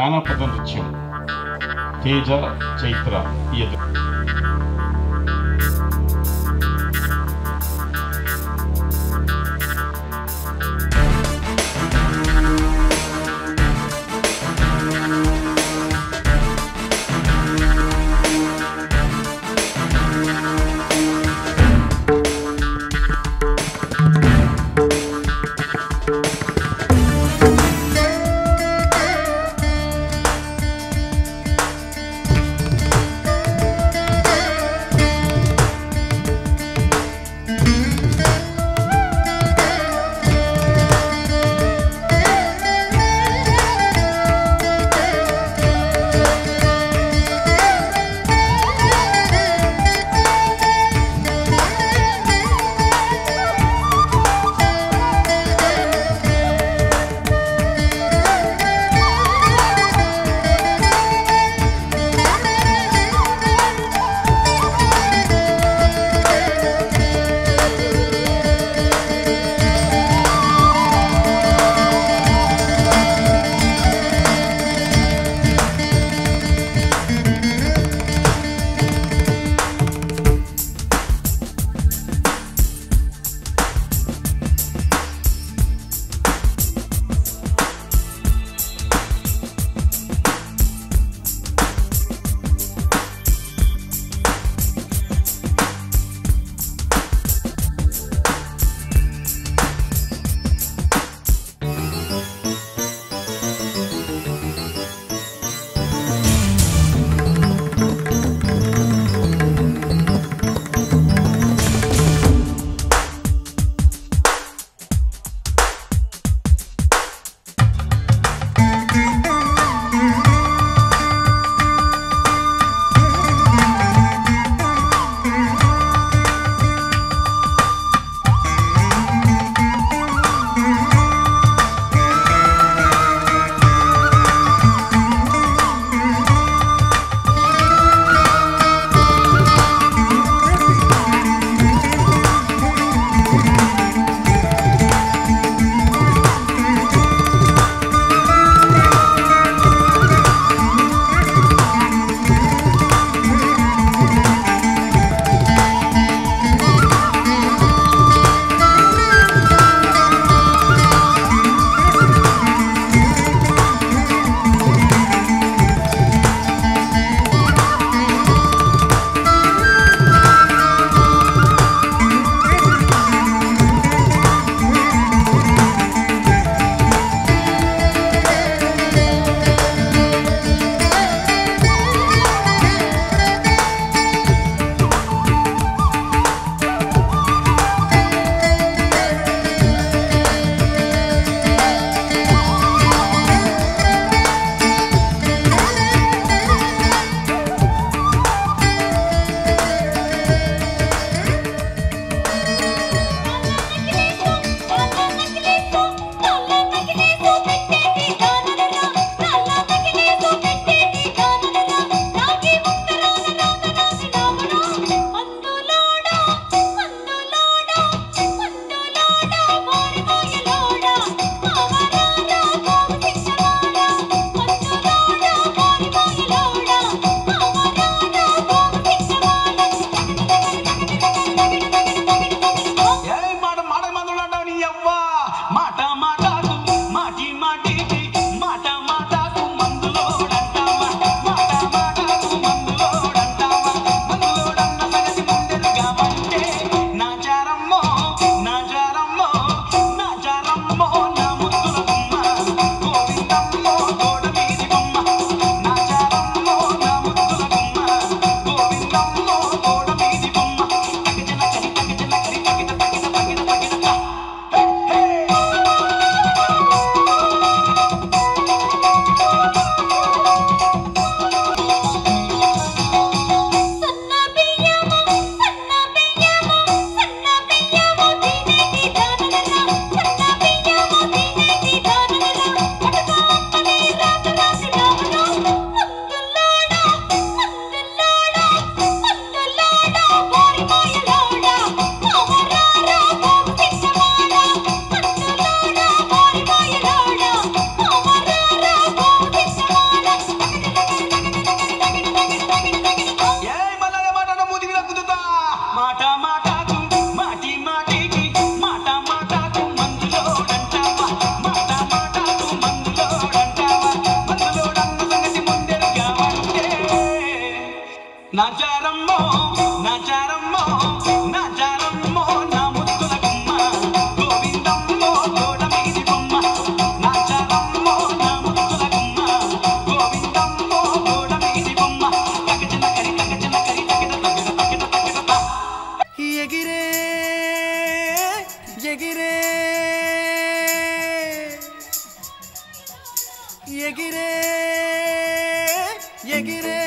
జానపద నృత్యం తేజ చైత్ర ఎదు మాట మాటకు మాటి మాటికి మాట మాటకు మందులోడంటావా మాట మాటకు మందులోడంటావా మందులోడన్న సంగతి ముందెరగావంటే నాచారమ్మో నాచారమ్మో నాచారమ్మో నా ముద్దుల గుమ్మ గోవిందమ్మో గోడ మీది బొమ్మ నాచారమ్మో నా ముద్దుల గుమ్మ గోవిందమ్మో గోడ మీది బొమ్మ తగచిన కరి తగకిట ఎగిరే ఎగిరే ఎగిరే ఎగిరే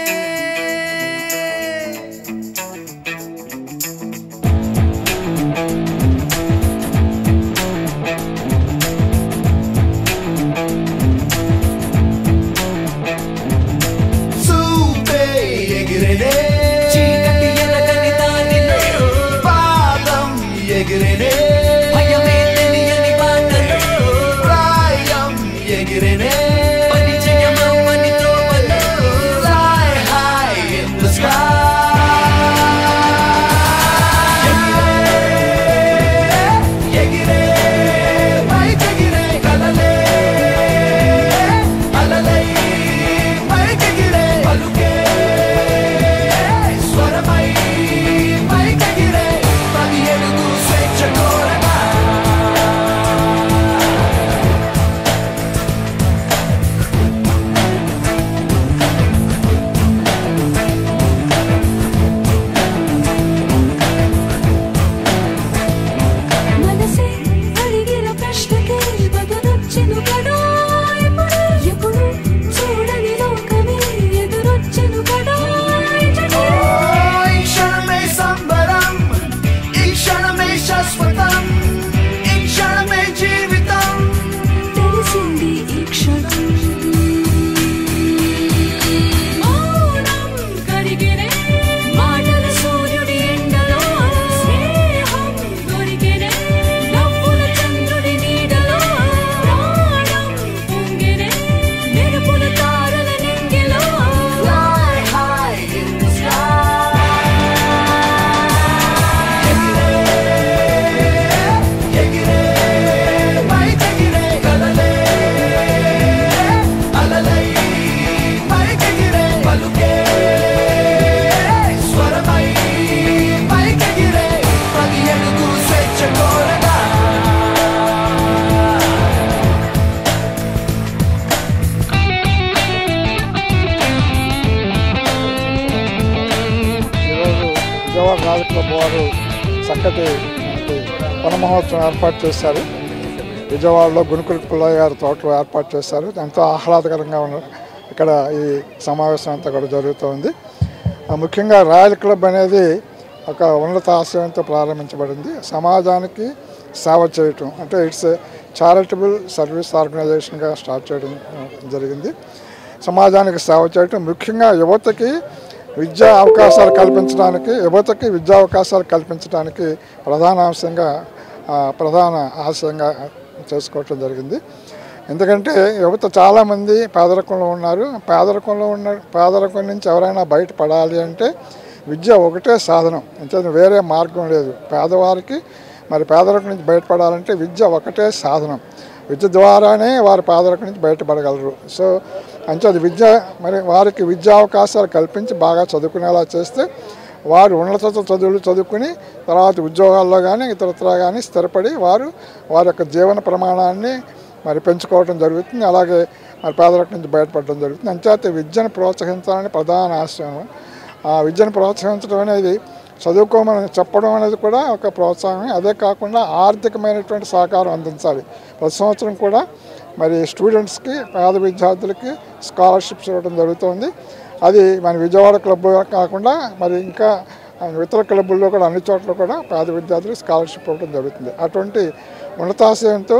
వారు చక్కటి వన మహోత్సవం ఏర్పాటు చేశారు. విజయవాడలో గునుకుల పుల్లయ్య గారి తోటలో ఏర్పాటు చేశారు. ఎంతో ఆహ్లాదకరంగా ఇక్కడ ఈ సమావేశం అంతా కూడా జరుగుతోంది. ముఖ్యంగా రాయల్ క్లబ్ అనేది ఒక ఉన్నత ఆశయంతో ప్రారంభించబడింది. సమాజానికి సేవ చేయటం అంటే ఇట్స్ చారిటబుల్ సర్వీస్ ఆర్గనైజేషన్గా స్టార్ట్ చేయడం జరిగింది. సమాజానికి సేవ చేయటం, ముఖ్యంగా యువతకి విద్యా అవకాశాలు కల్పించడానికి ప్రధాన ఆశయంగా చేసుకోవటం జరిగింది. ఎందుకంటే యువత చాలామంది పేదరికంలో ఉన్నారు. పేదరికం నుంచి ఎవరైనా బయటపడాలి అంటే విద్య ఒకటే సాధనం, అంటే వేరే మార్గం లేదు. పేదవారికి మరి పేదరికం నుంచి బయటపడాలంటే విద్య ఒకటే సాధనం. విద్య ద్వారానే వారు పేదరికం నుంచి బయటపడగలరు. సో అంచేది విద్య మరి వారికి విద్యా అవకాశాలు కల్పించి బాగా చదువుకునేలా చేస్తే వారు ఉన్నత చదువులు చదువుకుని తర్వాత ఉద్యోగాల్లో కానీ ఇతరత్రా కానీ స్థిరపడి వారి యొక్క జీవన ప్రమాణాన్ని మరి పెంచుకోవడం జరుగుతుంది. అలాగే మరి పేదరికం నుంచి బయటపడడం జరుగుతుంది. అంచేత విద్యను ప్రోత్సహించాలని ప్రధాన ఆశయం. ఆ విద్యను ప్రోత్సహించడం అనేది, చదువుకోమని చెప్పడం అనేది కూడా ఒక ప్రోత్సాహమే. అదే కాకుండా ఆర్థికమైనటువంటి సహకారం అందించాలి. ప్రతి సంవత్సరం కూడా మరి స్టూడెంట్స్కి, పేద విద్యార్థులకి స్కాలర్షిప్స్ ఇవ్వడం జరుగుతుంది. అది మన విజయవాడ క్లబ్ కాకుండా మరి ఇంకా ఇతర క్లబ్బుల్లో కూడా అన్ని చోట్ల కూడా పేద విద్యార్థులకు స్కాలర్షిప్ ఇవ్వడం జరుగుతుంది. అటువంటి ఉన్నతాశయంతో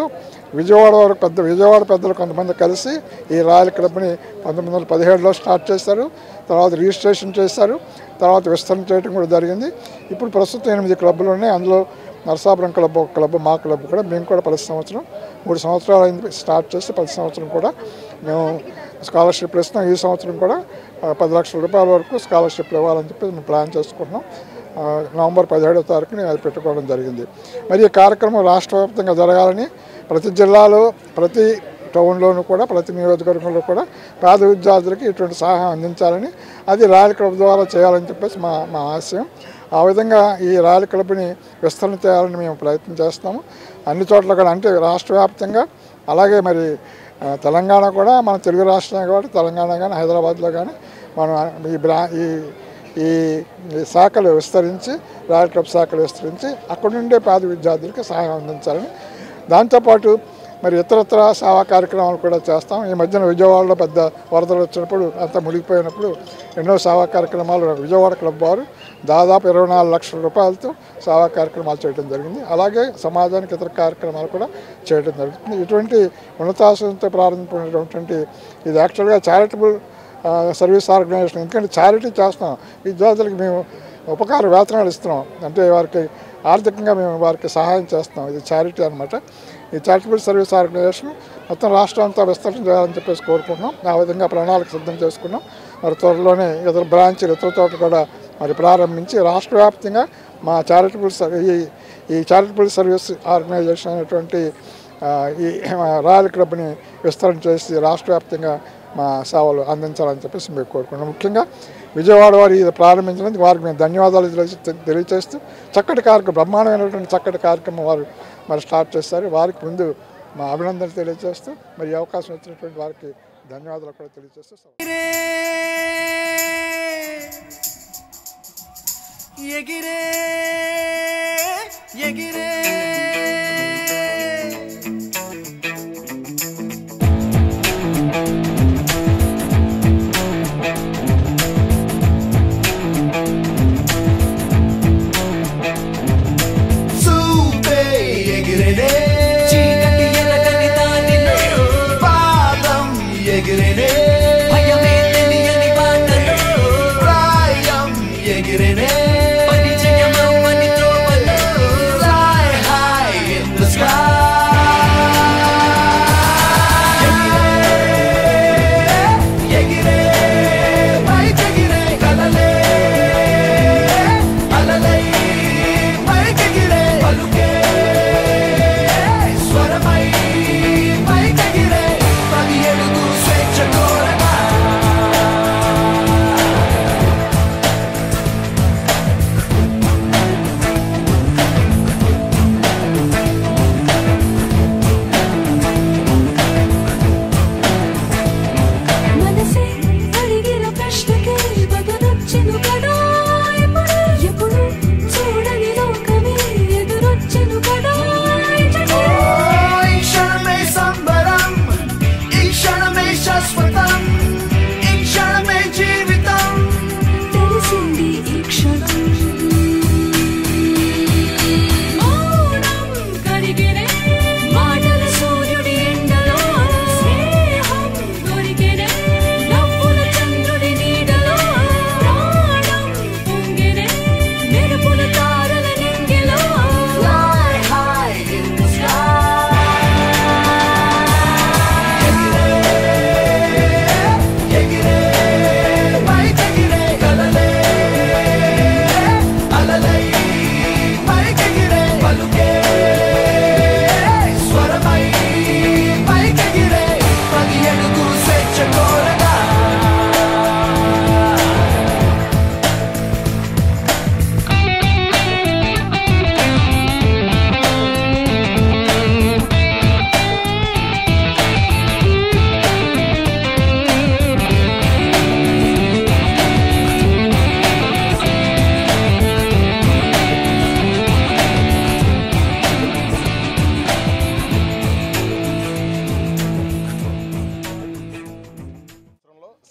విజయవాడ పెద్దలు కొంతమంది కలిసి ఈ రాయల్ క్లబ్ని 1917లో స్టార్ట్ చేశారు. తర్వాత రిజిస్ట్రేషన్ చేశారు. తర్వాత విస్తరణ చేయడం కూడా జరిగింది. ఇప్పుడు ప్రస్తుతం 8 క్లబ్బులు ఉన్నాయి. అందులో నరసాపురం క్లబ్ ఒక క్లబ్, మా క్లబ్ కూడా. మేము కూడా ప్రతి సంవత్సరం 3 సంవత్సరాలు అయింది స్టార్ట్ చేసి, ప్రతి సంవత్సరం కూడా మేము స్కాలర్షిప్లు ఇస్తున్నాం. ఈ సంవత్సరం కూడా 10 లక్షల రూపాయల వరకు స్కాలర్షిప్లు ఇవ్వాలని చెప్పి మేము ప్లాన్ చేసుకుంటున్నాం. నవంబర్ 17వ తారీఖుని అది పెట్టుకోవడం జరిగింది. మరి ఈ కార్యక్రమం రాష్ట్ర వ్యాప్తంగా జరగాలని ప్రతి జిల్లాలో ప్రతి టౌన్లోనూ కూడా ప్రతి నియోజకవర్గంలో కూడా పేద విద్యార్థులకి ఇటువంటి సహాయం అందించాలని అది రాయల్ క్లబ్ ద్వారా చేయాలని చెప్పేసి మా ఆశయం. ఆ విధంగా ఈ రాయల్ క్లబ్ని విస్తరణ చేయాలని మేము ప్రయత్నం చేస్తాము. అన్ని చోట్ల కూడా అంటే రాష్ట్ర వ్యాప్తంగా అలాగే మరి తెలంగాణ కూడా మన తెలుగు రాష్ట్రాలు కాబట్టి తెలంగాణ కానీ హైదరాబాద్లో కానీ మనం ఈ శాఖలు విస్తరించి రాయల్ క్లబ్ శాఖలు విస్తరించి అక్కడ నుండే పేద విద్యార్థులకి సహాయం అందించాలని దాంతోపాటు మరి ఇతరత్ర సేవా కార్యక్రమాలు కూడా చేస్తాం. ఈ మధ్యన విజయవాడలో పెద్ద వరదలు వచ్చినప్పుడు అంతా మునిగిపోయినప్పుడు ఎన్నో సేవా కార్యక్రమాలు విజయవాడ క్లబ్ వారు దాదాపు 24 లక్షల రూపాయలతో సేవా కార్యక్రమాలు చేయడం జరిగింది. అలాగే సమాజానికి ఇతర కార్యక్రమాలు కూడా చేయడం జరుగుతుంది. ఇటువంటి ఉన్నతాశయంతో ప్రారంభించినటువంటి ఇది యాక్చువల్గా చారిటబుల్ సర్వీస్ ఆర్గనైజేషన్. ఎందుకంటే చారిటీ చేస్తాం, విద్యార్థులకి మేము ఉపకార వేతనాలు ఇస్తున్నాం, అంటే వారికి ఆర్థికంగా మేము వారికి సహాయం చేస్తాం. ఇది చారిటీ అనమాట. ఈ చారిటబుల్ సర్వీస్ ఆర్గనైజేషన్ మొత్తం రాష్ట్రం అంతా విస్తరణ చేయాలని చెప్పేసి కోరుకుంటున్నాం. ఆ విధంగా ప్రణాళిక సిద్ధం చేసుకున్నాం. మరి త్వరలోనే ఇతర బ్రాంచీలు ఇతర చోట కూడా మరి ప్రారంభించి రాష్ట్ర వ్యాప్తంగా మా ఈ చారిటబుల్ సర్వీస్ ఆర్గనైజేషన్ అనేటువంటి ఈ రాయల్ క్లబ్ని విస్తరణ చేసి రాష్ట్ర వ్యాప్తంగా మా సేవలు అందించాలని చెప్పేసి మేము కోరుకున్నాం. ముఖ్యంగా విజయవాడ వారు ఇది ప్రారంభించినందుకు వారికి మేము ధన్యవాదాలు తెలియజేస్తూ చక్కటి కార్యక్రమం బ్రహ్మాండమైనటువంటి చక్కటి కార్యక్రమం వారు మరి స్టార్ట్ చేస్తారు. వారికి ముందు మా అభినందనలు తెలియజేస్తూ మరి అవకాశం ఇచ్చినటువంటి వారికి ధన్యవాదాలు కూడా తెలియజేస్తూ ఎగిరే ఎగిరే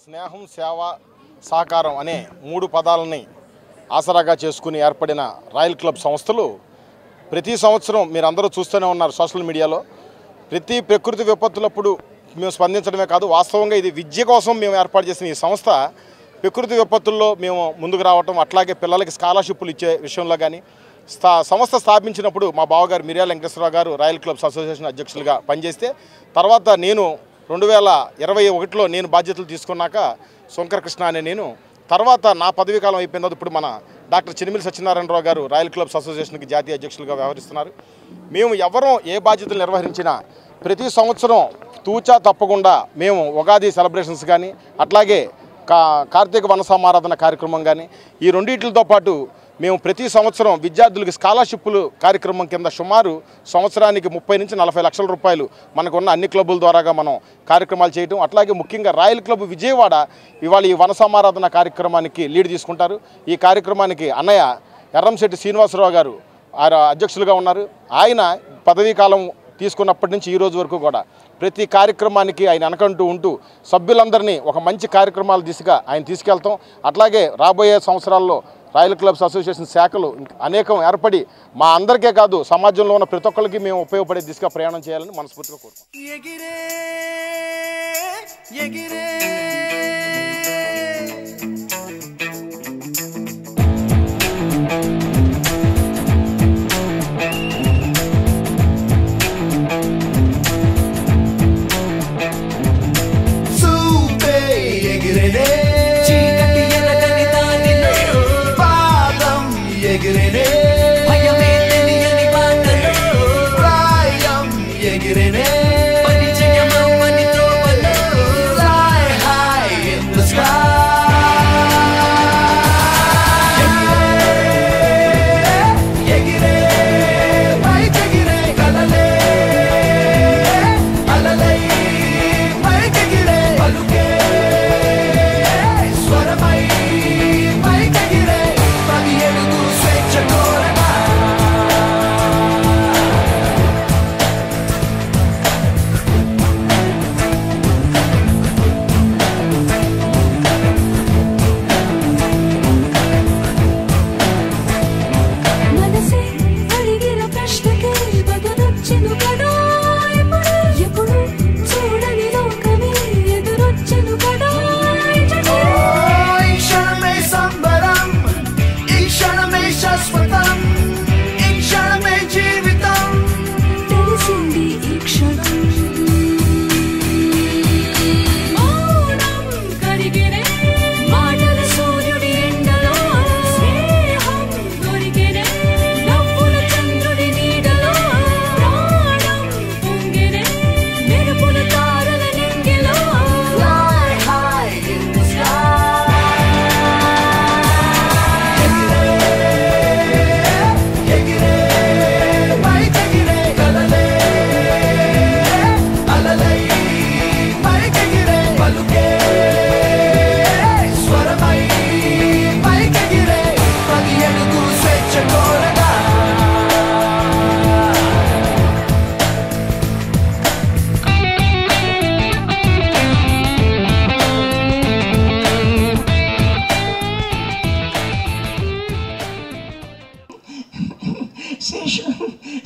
స్నేహం సేవ సహకారం అనే 3 పదాలని ఆసరాగా చేసుకుని ఏర్పడిన రాయల్ క్లబ్ సంస్థలు ప్రతి సంవత్సరం మీరందరూ చూస్తూనే ఉన్నారు సోషల్ మీడియాలో ప్రతి ప్రకృతి విపత్తులప్పుడు మేము స్పందించడమే కాదు వాస్తవంగా ఇది విద్య కోసం మేము ఏర్పాటు చేసిన ఈ సంస్థ ప్రకృతి విపత్తుల్లో మేము ముందుకు రావటం అట్లాగే పిల్లలకి స్కాలర్షిప్లు ఇచ్చే విషయంలో కానీ సంస్థ స్థాపించినప్పుడు మా బావగారు మిర్యాల వెంకటేశ్వరరావు గారు రాయల్ క్లబ్స్ అసోసియేషన్ అధ్యక్షులుగా పనిచేస్తే తర్వాత నేను 2021లో నేను బాధ్యతలు తీసుకున్నాక శంకర కృష్ణ అనే నేను తర్వాత నా పదవీ కాలం అయిపోయిన తర్వాత ఇప్పుడు మన డాక్టర్ చినిమిలి సత్యనారాయణరావు గారు రాయల్ క్లబ్స్ అసోసియేషన్కి జాతీయ అధ్యక్షులుగా వ్యవహరిస్తున్నారు. మేము ఎవరూ ఏ బాధ్యతలు నిర్వహించినా ప్రతి సంవత్సరం తూచా తప్పకుండా మేము ఉగాది సెలబ్రేషన్స్ కానీ అట్లాగే కార్తీక వన సమారాధన కార్యక్రమం కానీ ఈ రెండింటితో పాటు మేము ప్రతి సంవత్సరం విద్యార్థులకి స్కాలర్షిప్లు కార్యక్రమం కింద సుమారు సంవత్సరానికి 30 నుంచి 40 లక్షల రూపాయలు మనకున్న అన్ని క్లబ్బుల ద్వారాగా మనం కార్యక్రమాలు చేయటం. అట్లాగే ముఖ్యంగా రాయల్ క్లబ్ విజయవాడ ఇవాళ ఈ వన సమారాధన కార్యక్రమానికి లీడ్ తీసుకుంటారు. ఈ కార్యక్రమానికి అన్నయ్య ఎర్రంశెట్టి శ్రీనివాసరావు గారు అధ్యక్షులుగా ఉన్నారు. ఆయన పదవీ కాలం తీసుకున్నప్పటి నుంచి ఈ రోజు వరకు కూడా ప్రతి కార్యక్రమానికి ఆయన వెనకంటూ ఉంటూ సభ్యులందరినీ ఒక మంచి కార్యక్రమాల దిశగా ఆయన తీసుకెళ్తాం. అట్లాగే రాబోయే సంవత్సరాల్లో రాయల్ క్లబ్స్ అసోసియేషన్ శాఖలు అనేకం ఏర్పడి మా అందరికీ కాదు సమాజంలో ఉన్న ప్రతి ఒక్కరికి మేము ఉపయోగపడే దిశగా ప్రయాణం చేయాలని మనస్ఫూర్తిగా కోరుకుంటున్నాం.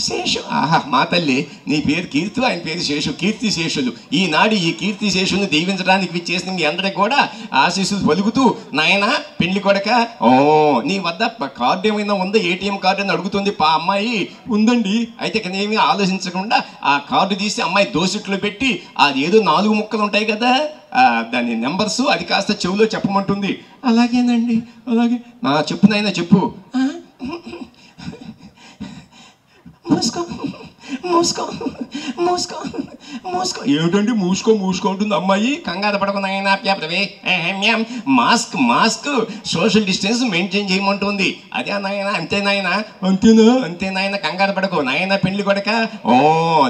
శేషు ఆహా మా తల్లి నీ పేరు కీర్తి, ఆయన పేరు శేషు. కీర్తి శేషులు. ఈనాడు ఈ కీర్తి శేషుల్ని దీవించడానికి చేసిన మీ అందరికి కూడా ఆశీస్సులు పలుకుతూ, నాయన పెళ్లి కొడక నీ వద్ద కార్డు ఏమైనా ఉందా, ఏటీఎం కార్డు అని అడుగుతుంది అమ్మాయి. ఉందండి. అయితే ఏమీ ఆలోచించకుండా ఆ కార్డు తీసి అమ్మాయి దోసిట్లో పెట్టి అది ఏదో 4 ముక్కలు ఉంటాయి కదా దాని నెంబర్స్ అది కాస్త చెవులో చెప్పమంటుంది. అలాగేనండి, అలాగే చెప్పు నాయన చెప్పు. మూసుకో మూసుకో మూసుకో మూసుకో. ఏమిటండి మూసుకో మూసుకో ఉంటుంది అమ్మాయి. కంగారు పడకున్నాయన పేపరవే mask mask social distance maintain చేయమంటుంది. అదే నాయన. అంతే నాయన. అంతేనా? అంతే నాయన, కంగారు పడకు నాయన. పెళ్లి కొడక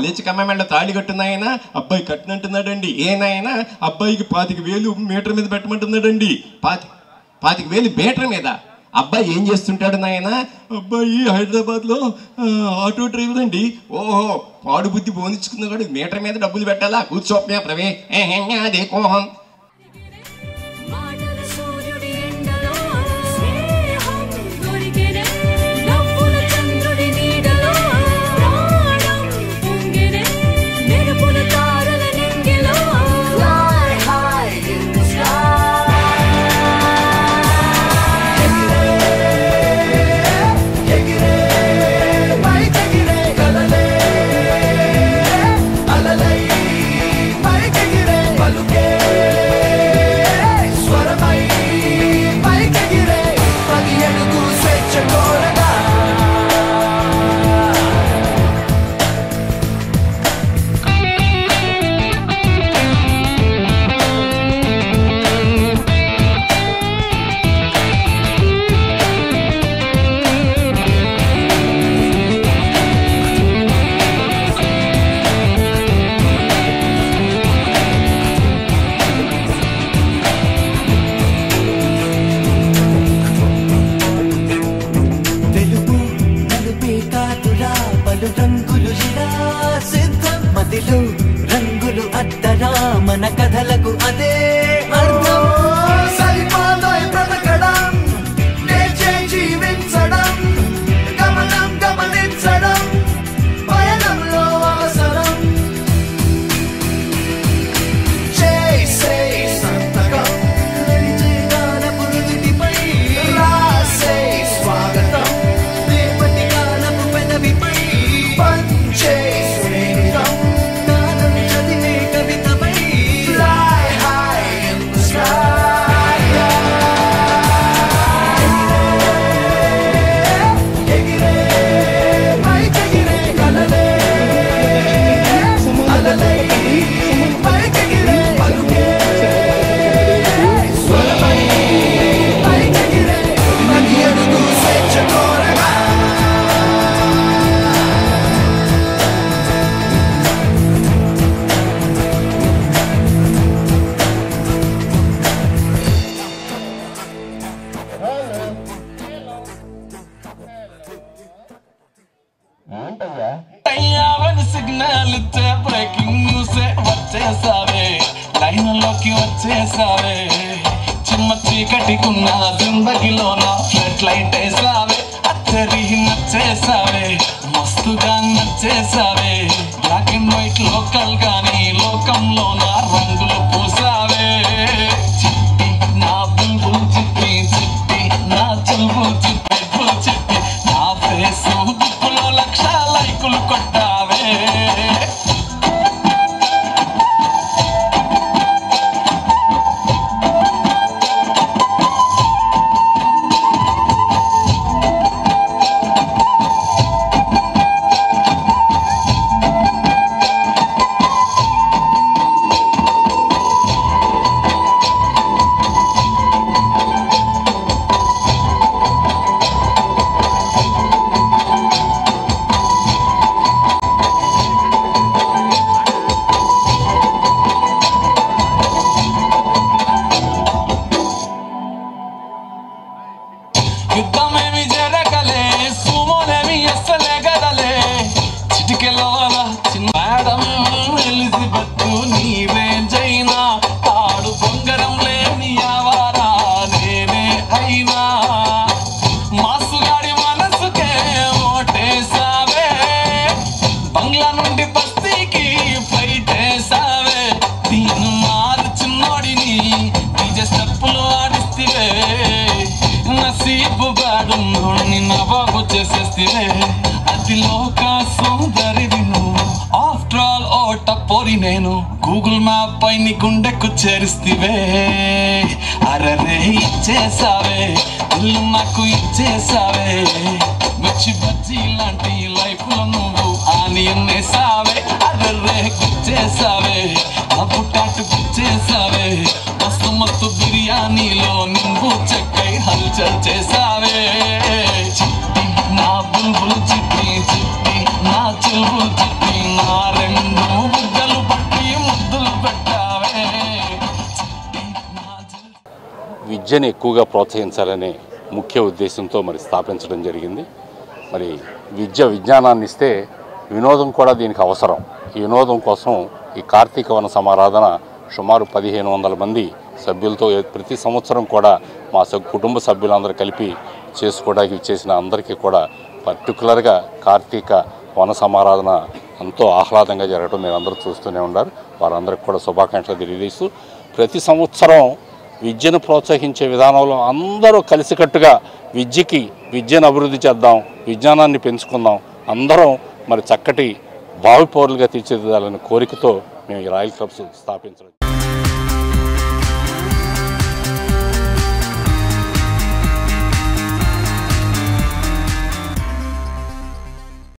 లేచి కమ్మ తాళి కట్టున్నాయన. అబ్బాయి కట్టినట్టున్నాడండి. ఏ నాయన అబ్బాయికి 25,000 మీటర్ మీద పెట్టమంటున్నాడండి. 25,000 మీటర్ మీద. అబ్బాయి ఏం చేస్తుంటాడు నాయన? అబ్బాయి హైదరాబాద్లో ఆటో డ్రైవర్ అండి. ఓహో, పాడు బుద్ధి బోధించుకున్నాడు. మీటర్ మీద డబ్బులు పెట్టాలా? కూర్చోప్యా ప్రవే అదే కోహం. Paloke పలు రంగులు ఇలా సిద్ధం మదిలో రంగులు అద్దరా మన కథలకు అదే అర్థం సరిపాదోయ్ బ్రతకడం నేచే జీవించడం గమనం గమనించడం పయనంలో అవసరం చేసే సంతకం నడిచే కాలపు నుదిటిపై రాసే స్వాగతం రేపటి కాలపు పెదవిపై పంచే స్నేహితం కాలం చదివే కవితపై fly high in the sky ఎగిరే పైకెగిరే కలలే అలలై పైకెగిరే పలుకే స్వరమై పైకెగిరే ప్రతి అడుగు స్వేచ్ఛ కోరగా సిగ్నల్ ఇచ్చే బ్రేకింగ్ న్యూస్ వచ్చేసావే లైన్లోకి వచ్చేసావే చిన్న చీకటికున్న జిందగిలోన ఫ్లడ్ లైట్ వేసావే అత్తరి నచ్చేసావే మస్తుగా నచ్చేసావే బ్లాక్ అండ్ వైట్ లోకల్ గానీ లోకంలోన రంగులు పూసావే చిట్టి నా బుల్బుల్ చిట్టి చిట్టి నా చుల్బుల్ చిట్టి చిట్టి నా ఫేసు దిక్కులో లక్ష లైకులు కొట్టావే యుద్ధమేమి జరగలే సుమోనేమి అస్సలే గదలే చిటికెలోల చిన్న మేడం ఎలిజబెత్ నీవేంజైనా తాడు బొంగరం లేని ఆవారా నేనే అయినా మాసుగాడి మనసుకే ఓటేసావే బంగ్లా నుండి బస్తీకి ఫ్లైట్ వేసావే దీన్ని మార్చినోడిని డీజే స్టెప్పులు ఆడిస్తే నసీబు గాడున్నోడిని నవాబు చేసేస్తే అది లోక సుందరివి నువ్వు ఆఫ్టర్ ఆల్ ఓ టపోరి నేను గూగుల్ మ్యాప్ పై నీ గుండెకు చేరిస్తే అరరే ఇచ్చేసావే ఇల్లు నాకు ఇచ్చేసావే మిర్చి బజ్జీ లాంటి లైఫ్ లో నువ్వు ఆనియన్ వేసావే అరరే గుచ్చేసావే అప్పు టాటు గుచ్చేసావే మస్తు మస్తు బిర్యానీలో నింబు చెక్కై హల్చల్ చేసావే చిట్టి నా బుల్బుల్ చిట్టి చిట్టి నా చుల్బుల్ చిట్టి నా రెండు బుగ్గలు పట్టి ముద్దులు పెట్టావే చిట్టి నా విద్యను ఎక్కువగా ప్రోత్సహించాలనే ముఖ్య ఉద్దేశంతో మరి స్థాపించడం జరిగింది. మరి విజ్ఞానాన్ని ఇస్తే వినోదం కూడా దీనికి అవసరం. ఈ వినోదం కోసం ఈ కార్తీక వన సమారాధన సుమారు 1500 మంది సభ్యులతో ప్రతి సంవత్సరం కూడా మా కుటుంబ సభ్యులందరూ కలిపి చేసుకోవడానికి చేసిన అందరికీ కూడా పర్టికులర్గా కార్తీక వన సమారాధన ఎంతో ఆహ్లాదంగా జరగడం మీరు అందరూ చూస్తూనే ఉన్నారు. వారందరికీ కూడా శుభాకాంక్షలు తెలియజేస్తూ ప్రతి సంవత్సరం విద్యను ప్రోత్సహించే విధానంలో అందరూ కలిసికట్టుగా విద్యను అభివృద్ధి చేద్దాం, విజ్ఞానాన్ని పెంచుకుందాం, అందరం మరి చక్కటి భావి పౌరులుగా తీర్చిదిద్దాలనే కోరికతో మేము ఈ రాయల్ క్లబ్స్ స్థాపించడం.